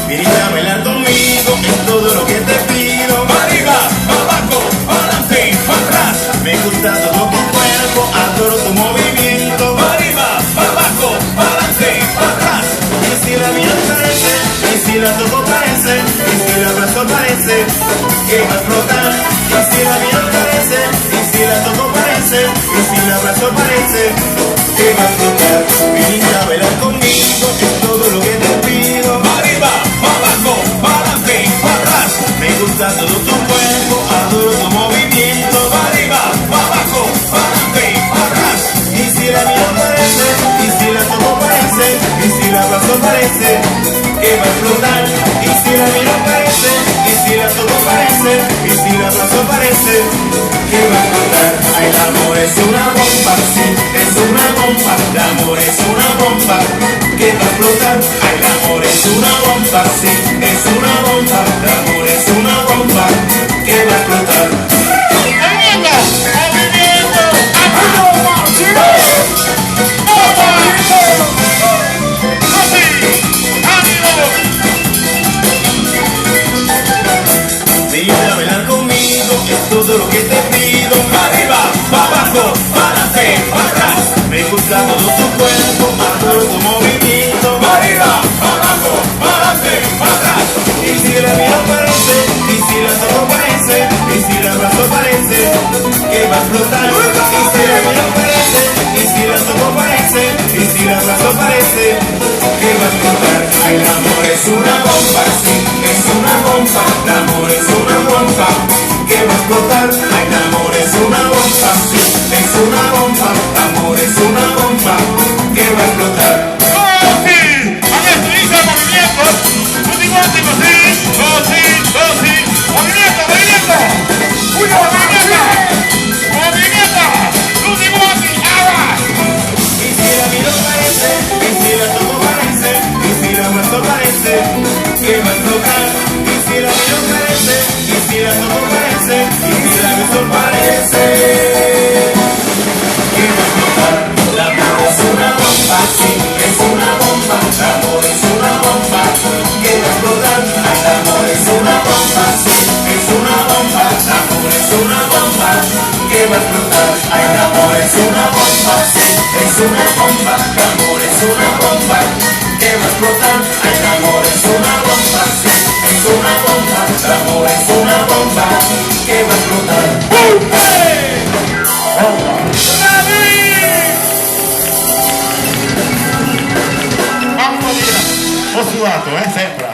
Viniste a bailar conmigo, es todo lo que te pido. Pa' arriba, pa' abajo, pa' adelante, pa' atrás. Me gusta todo tu cuerpo, adoro tu movimiento. Pa' arriba, pa' abajo, pa' adelante, pa' atrás. Y si la mía parece, y si la toco parece, y si la abrazo parece, que va a explotar. Y si la mía parece, y si la toco parece, y si la abrazo parece, que va a explotar. Viniste a bailar conmigo, es todo lo que te pido. Pa' arriba, pa' abajo, pa' adelante, pa' atrás. Me gusta todo tu cuerpo, adoro tu movimiento. Pa' arriba, pa' abajo, pa' adelante, pa' atrás. Y si la mía parece, y si la toco parece, y si la abrazo parece, que va a explotar. Y si la mía parece, y si la toco parece, y si la abrazo parece, que va a explotar. Ay, el amor es una bomba, sí, es una bomba. El amor es una bomba, que va a explotar. Ay, el amor es una bomba, sí, es una bomba. El amor es una bomba, que va a explotar. Viniste a bailar conmigo, es todo lo que te pido. Pa' arriba, pa' abajo, pa' adelante, pa' atrás. Me gusta todo tu cuerpo, adoro tu movimiento. Pa' arriba, pa' abajo, pa' adelante, pa' atrás. Y si la mía parece, y si la toco parece, y si la abrazo parece, que va a explotar. Y si la mía parece, y si la toco parece, y si la abrazo parece, que va a explotar. Ay, el amor es una bomba, sí, es una bomba. El amor es una bomba, que va a explotar. Ay, el amor es una bomba, sí, es una bomba. El amor es una bomba, que va a explotar. Y si la miro parece, y si la toco parece, y si la abrazo parece, que va a explotar. Y si la miro parece, y si la toco parece, y si la abrazo parece, que va a explotar. El amor es una bomba, sí, es una bomba. El amor es una bomba, que va a explotar. Ay, el amor es una bomba, sí, es una bomba. El amor es una bomba, que va a explotar. Ay, el amor es una bomba, sí, es una bomba. El amor es una bomba, que va a explotar. Ay, el amor es una bomba, sí, es una bomba. El amor es una bomba, que va a explotar. Ho sudato, sembra.